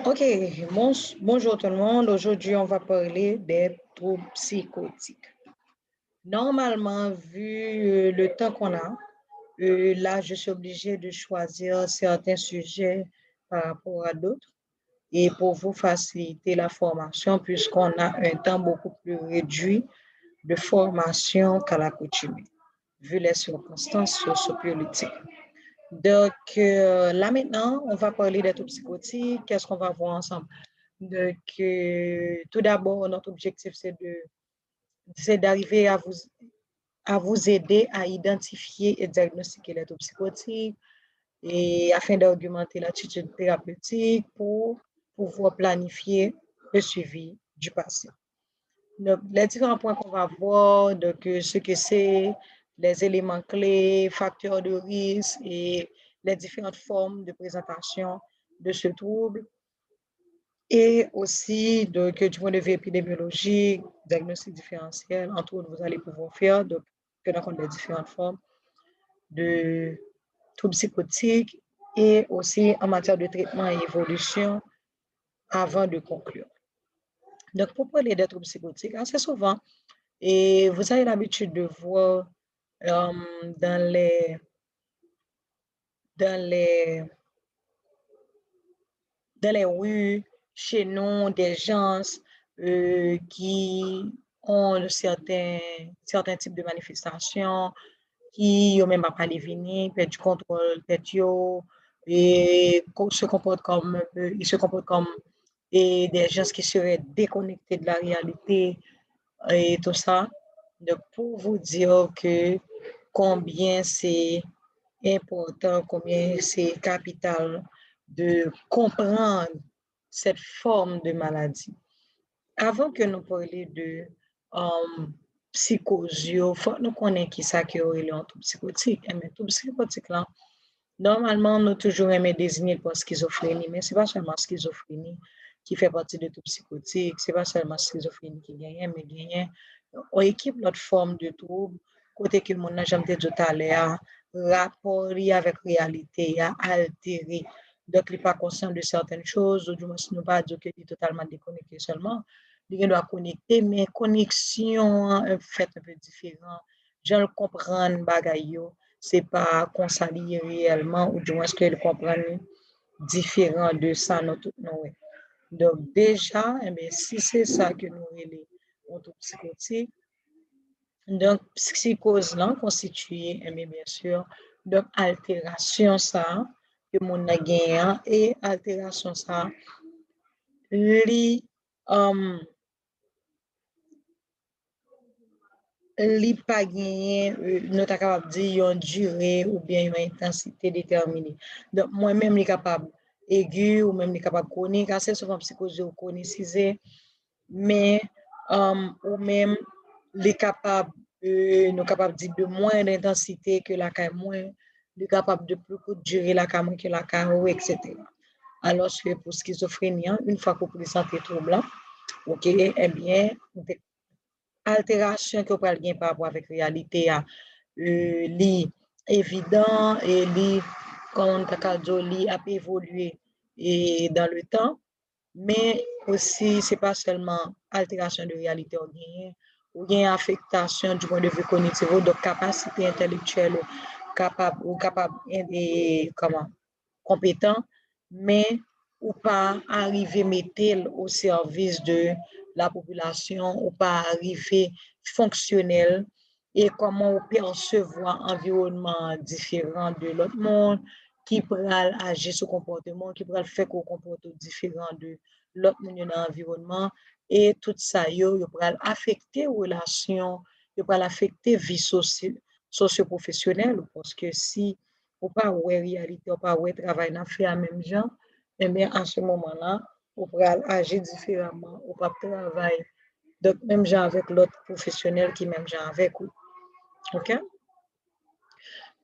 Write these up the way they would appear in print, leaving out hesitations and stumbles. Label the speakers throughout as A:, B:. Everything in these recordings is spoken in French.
A: Ok, bonjour tout le monde. Aujourd'hui, on va parler des troubles psychotiques. Normalement, vu le temps qu'on a, là, je suis obligée de choisir certains sujets par rapport à d'autres et pour vous faciliter la formation, puisqu'on a un temps beaucoup plus réduit de formation qu'à l'accoutumée, vu les circonstances sociopolitiques. Donc, là maintenant, on va parler des troubles psychotiques. Qu'est-ce qu'on va voir ensemble? Donc, tout d'abord, notre objectif, c'est d'arriver à vous aider à identifier et diagnostiquer les troubles psychotiques et afin d'argumenter l'attitude thérapeutique pour pouvoir planifier le suivi du patient. Donc, les différents points qu'on va voir, donc, ce que c'est, les éléments clés, facteurs de risque et les différentes formes de présentation de ce trouble. Et aussi, donc, du point de vue épidémiologique, diagnostic différentiel, entre autres, vous allez pouvoir faire, donc, tenir compte des différentes formes de troubles psychotiques et aussi en matière de traitement et évolution avant de conclure. Donc, pour parler des troubles psychotiques, assez souvent, et vous avez l'habitude de voir dans dans les, dans les rues, chez nous, des gens qui ont certains types de manifestations, qui ont même pas les venir, perdent du contrôle, et ils se comportent comme des gens qui seraient déconnectés de la réalité et tout ça. Donc, pour vous dire que combien c'est important, combien c'est capital de comprendre cette forme de maladie. Avant que nous parlions de psychose, il faut que nous connaissions qui ça qui est un trouble psychotique. Mais trouble psychotique là, normalement, nous toujours aimé désigner pour schizophrénie, mais ce n'est pas seulement schizophrénie qui fait partie de trouble psychotique, ce n'est pas seulement schizophrénie qui gagne, mais gagne. On équipe notre forme de trouble, côté que mon âge dit tout à l'heure, rapport avec la réalité, altéré. Donc, il n'est pas conscient de certaines choses, ou du moins, si nous pas dire qu'il est totalement déconnecté seulement. Il doit connecter, mais connexion, un fait un peu différent. Je le comprends, bagaille, c'est pas qu'on s'allie réellement, ou du moins, ce qu'elle comprend différent de ça, notre, non, ouais. Donc, déjà, eh bien, si c'est ça que nous relevons, psychotique, donc, psychose là, constituée, eh bien, bien sûr, donc, altération ça, que mon a gagné, et altération ça, li, li pa genyen, nou ta kapab di yon durée ou bien yon intensité déterminée. Donc, moi-même, li kapab aigu ou même li kapab chronique, assez souvent psychose ou chronicise, mais ou même li kapab, nou kapab di de moins d'intensité que la ka moins, li kapab de plus courte durée la ka moins que la ka ou, etc. Alors que pour schizophrénie, une fois qu'on présente les troubles, ok, eh bien, altération que vous avez par rapport avec la réalité, li évident et li, comme on a évolué et dans le temps, mais aussi, ce n'est pas seulement altération de réalité ou bien affectation du point de vue cognitif, donc capacité intellectuelle ou capable et comment compétent, mais ou pas arriver mettre au service de la population, ou pas arriver fonctionnel et comment on percevoir un environnement différent de l'autre monde qui pourrait agir sur comportement, qui pourrait faire qu'on comporte différent de l'autre monde dans l'environnement et tout ça, il pourrait affecter relations, il pourrait affecter vie socio-professionnelle parce que si ou pas ouais réalité, ou pas ouais travail dans fait la même gens, et bien à ce moment-là, on pourra agir différemment, ou pas travailler. Donc, même gens avec l'autre professionnel qui même gens avec vous. OK?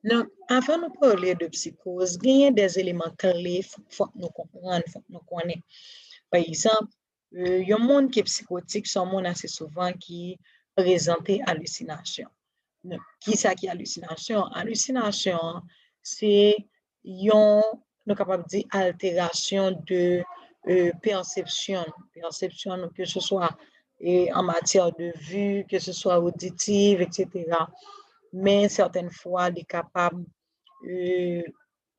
A: Donc, avant de parler de psychose, il y a des éléments clés, il faut que nous comprenions, il faut que nous connaissions. Par exemple, il y a un monde qui est psychotique, c'est un monde assez souvent qui présente hallucination. Qui ça qui hallucination? Hallucination, c'est une, nous capable de dire, altération de perception, que ce soit en matière de vue, que ce soit auditive, etc. Mais certaines fois, il est capable,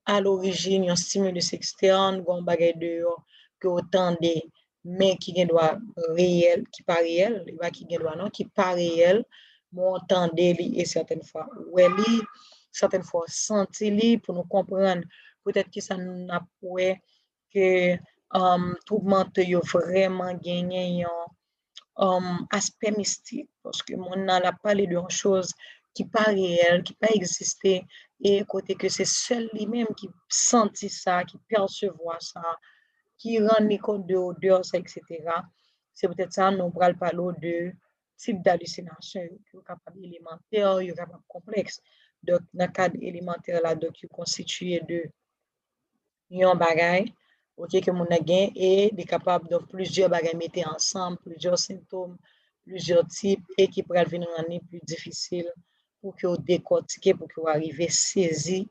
A: à l'origine, un stimulus externe, un bagage dehors, que autant des mais qui doit réel, qui pas réel, qui doit non, qui pas réel, mon entendez et certaines fois, ouais, certaines fois, sentir pour nous comprendre, peut-être que ça nous a prouvé que tourmente yo vraiment gagné un aspect mystique parce que mon a parlé d'une chose qui pas réelle, qui pas existé et côté que c'est seul lui-même qui sentit ça, qui percevoir ça, qui rend compte de odeur, etc. C'est peut-être ça, nous parlons parler de type d'hallucination, qui est capable élémentaire, qui est capable complexe. Donc, dans le cadre élémentaire, là, donc, qui est constitué de un bagage, ok, que mon a gain et est capable de plusieurs bagages mettre ensemble, plusieurs symptômes, plusieurs types et qui pourraient venir rendre plus difficile pour que vous décortiquez, pour que vous arriviez à saisir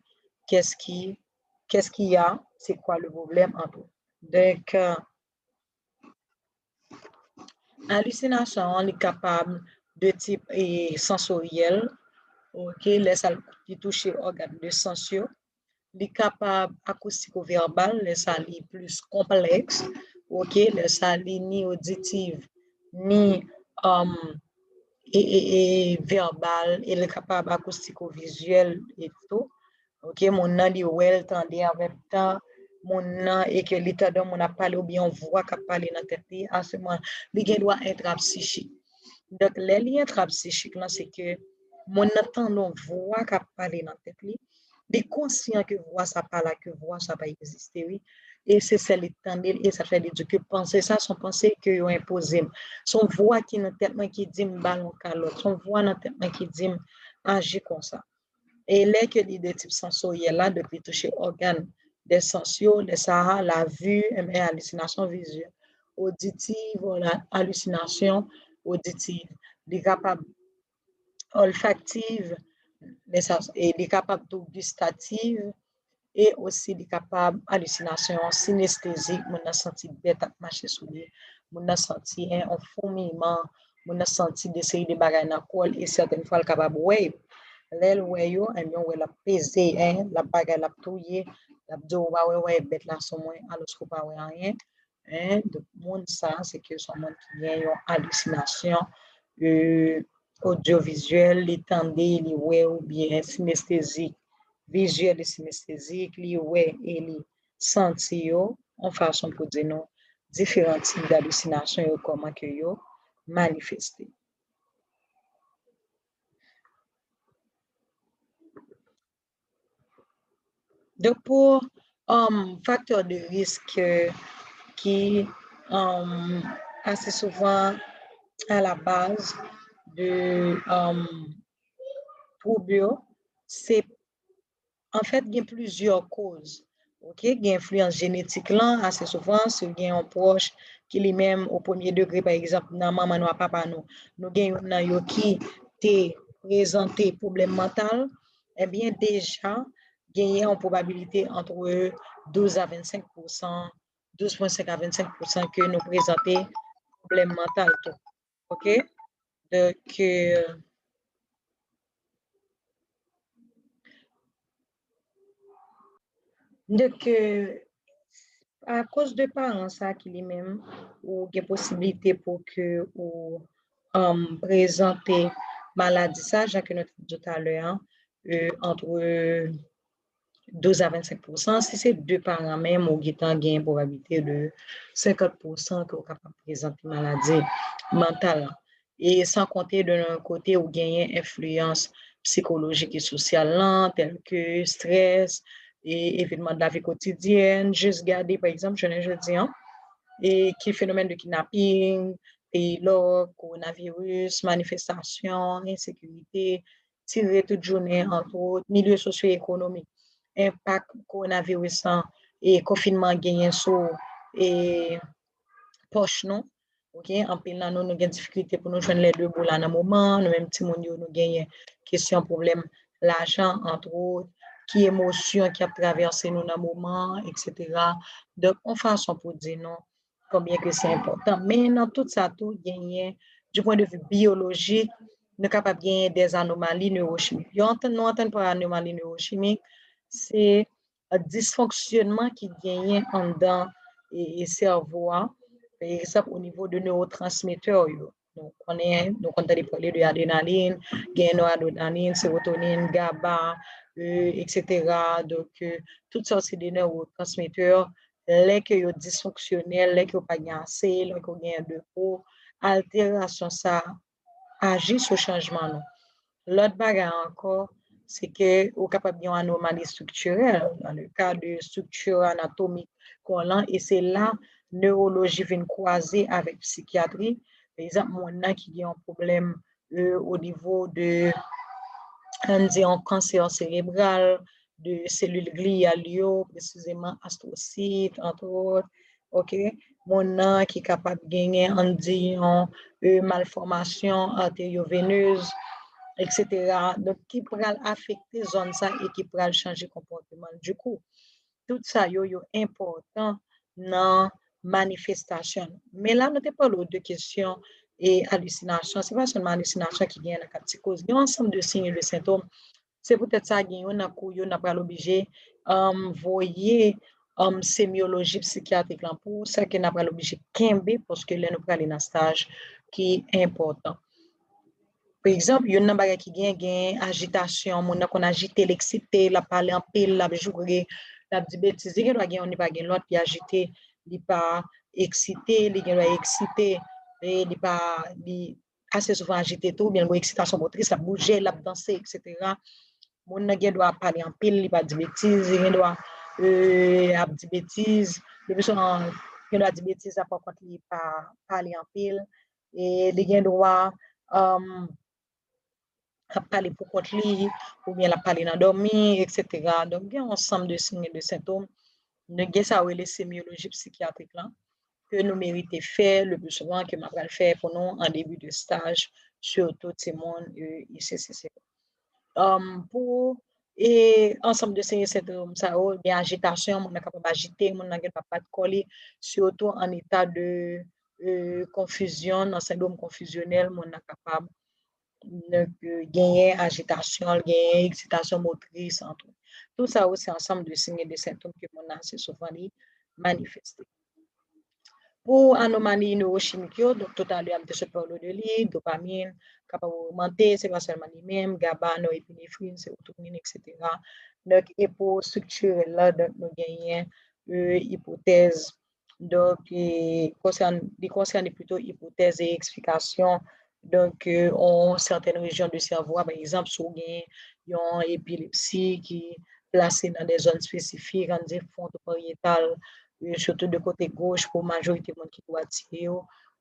A: qu'est-ce qu'il y a, c'est quoi le problème en tout. Donc, hallucination, on est capable de type sensoriel, ok, les salles qui touchent organes de sens, les capables acoustico-verbal, les salles plus complexes, ok, les salles ni auditives, ni verbal, et les capables acoustico-visuel et tout, ok, mon nom dit well, tendez en même temps, mon nom et que l'état de mon a parlé ou bien on voit qu'à parler dans la tête, à ce moment, il doit être psychique. Donc, les liens intrapsychiques, c'est que mon entendant voix qu'à parler dans la tête, il est conscient que voix ça pas là, que voix ça pas exister, oui. Et c'est ça l'étendue, et ça fait dire que penser ça, son pensée que ont imposé. Son voix qui dans tête qui dit ballon calotte, son voix dans tête qui dit agir comme ça. Et là que des types sensoriels là, depuis toucher organes des sensio, les Sahara, la vue, et hallucination visuelle, auditive, la hallucination auditive, les capables olfactives, et les capables gustatives, et aussi les capables hallucination synesthésique, on a senti bête à marcher sous lui, on a senti un fourmillement, on a senti des séries de bagages dans le col, et certaines fois le capable ouais. Lèl wè yo, yon wè la pese, la bagay la touye, la bdo wè bet la son mwen alos ko pa wè anyen. De moun sa, se ke son moun ki gen yon hallucinasyon audiovisuel, li tende, li wè ou bien synesthésique, visuel et synesthésique, li wè et li senti yo, en façon pour dire non, différents types d'hallucination yo, comment que yo manifesté. Donc, pour facteur de risque qui assez souvent à la base de troubles, c'est en fait il y a plusieurs causes. Ok, il y a influence génétique là, assez souvent, si il y a un proche qui lui-même au premier degré, par exemple, dans maman ou papa nous gagnons qui t'est présenté problème mental, eh bien déjà gagner en probabilité entre 12 à 25%, 12,5 à 25% que nous présentons problème mental. OK? Donc, à cause de parents, ça qui lui-même, ou des possibilités pour que ou présenter maladie, ça, j'ai que notre dit tout à l'heure, entre 12 à 25%, si c'est deux parents même, ou qui ont une probabilité de 50% que vous capable de présenter maladie mentale. Et sans compter de l'autre côté, où gagne influence psychologique et sociale, telle que stress et événements de la vie quotidienne. Juste garder, par exemple, je dis, et qui phénomène de kidnapping, et là, coronavirus, manifestation, insécurité, tirer toute journée, entre autres, milieu socio-économique, impact coronavirus et confinement gagné sur et poche, non? Ok, en pile là, nous avons des difficultés pour nous joindre les deux bouts là dans le moment, nous même petit monde nous gagnons question problème l'argent entre autres, qui émotion qui a traversé nous dans le moment, etc. Donc, en façon pour dire non, combien que c'est important. Mais dans tout ça, tout gagner, du point de vue biologique, nous sommes capables de gagner des anomalies neurochimiques. Nous entendons par anomalies neurochimiques, c'est un dysfonctionnement qui gagne en dans et cerveau, par exemple au niveau de neurotransmetteurs. Donc, on a parlé de l'adrénaline, noradrénaline, sérotonine, GABA, etc. Donc, tout ça, c'est des neurotransmetteurs. Les qui sont dysfonctionnels, les qui n'ont pas assez, les qui ont de haut, altération, ça agit sur le changement. L'autre bagage encore, c'est que vous capable d'une anomalie structurelle, dans le cas de structure anatomique qu'on a, et c'est là neurologie vient croiser avec psychiatrie. Par exemple, mon qui a un problème au niveau de un cancer cérébral, de cellules gliales, précisément astrocytes, entre autres. OK? Mon qui est capable de gagner une malformation artério-veineuse, etc. Donc, qui pourrait affecter zone ça et qui pourrait changer comportement. Du coup, tout ça est important dans manifestation. Mais là, nous avons parlé de questions et hallucinations. Ce n'est pas seulement hallucination qui vient dans la psychose. Il y a un ensemble de signes et de symptômes. C'est peut-être ça qui on a pas obligé voyer sémiologie psychiatrique là pour ça que n'a pas obligé kembe parce que là nous prenons un stage qui est important. Par exemple, il y a un bagage qui gagne agitation, mon qu'on agite, l'excité, la parler en pile, la jouer, la dit bêtise, il y a on pas gagne l'autre qui agité, il pas excité, il est excité et il pas assez souvent agité tout, bien l'excitation motrice, la bouger, la danser, etc. Mon nègre doit parler en pile, il pas dire bêtises, il doit dire bêtises, le personne il doit dire bêtises à part quand il pas parler en pile et il doit parler pour contre lui ou bien la parler dans dormir, etc. Donc il y a un ensemble de signes et de symptômes. Nous ça les sémiologie psychiatrique là que nous méritons faire le plus souvent que nous allons faire pour nous en début de stage sur tout ce monde ICCC. Pour et ensemble de ces symptômes, ça a bien agitation, on est capable d'agiter, on n'est pas de coller, surtout en état de confusion, dans syndrome confusionnel, on est capable de gagner agitation, gagner excitation motrice, entre tout ça aussi ensemble de signes et de symptômes que on a assez souvent manifestés. Pour anomalie neurochimique, donc tout à l'heure, je parle de lui, dopamine, capable d'augmenter, c'est pas seulement lui-même, GABA, norépinéphrine, sérotonine, etc. Donc, et pour structurer là, donc, nous gagnons hypothèse, donc, concerne plutôt hypothèse et explication. Donc, en certaines régions du cerveau, par exemple, si on a une épilepsie qui est placée dans des zones spécifiques, on dit fronto-pariétale, surtout de côté gauche pour la majorité des gens qui doivent tirer,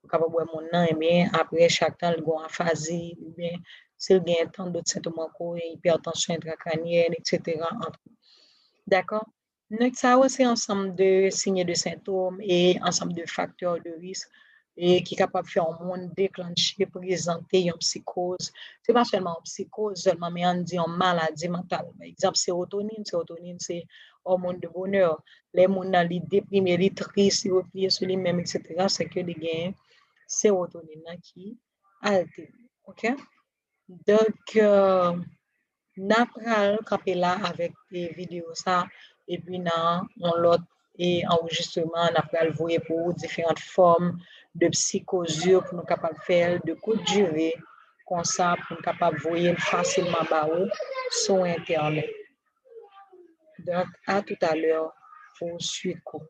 A: capable de mon nom, mais après chaque temps, il y a une aphasie, ou bien s'il y a tant d'autres symptômes encore, hypertension intracrânienne, etc. D'accord? Donc, ça aussi ensemble de signes et de symptômes et ensemble de facteurs de risque et qui est capable de faire un monde déclencher, présenter une psychose. Ce n'est pas seulement une psychose, seulement, mais on dit une maladie mentale. Par exemple, sérotonine, c'est hormone de bonheur. Les gens qui sont déprimés, les tristes, ils replient sur lui-même, etc., c'est que des gains sérotonine qui altère. OK? Donc, Napral Capella avec des vidéos ça et puis dans l'autre et enregistrement Napral voyer pour différentes formes de psychosure pour nous capable faire de courte durée comme ça pour nous capable voyer facilement sur internet. Donc à tout à l'heure pour suite court.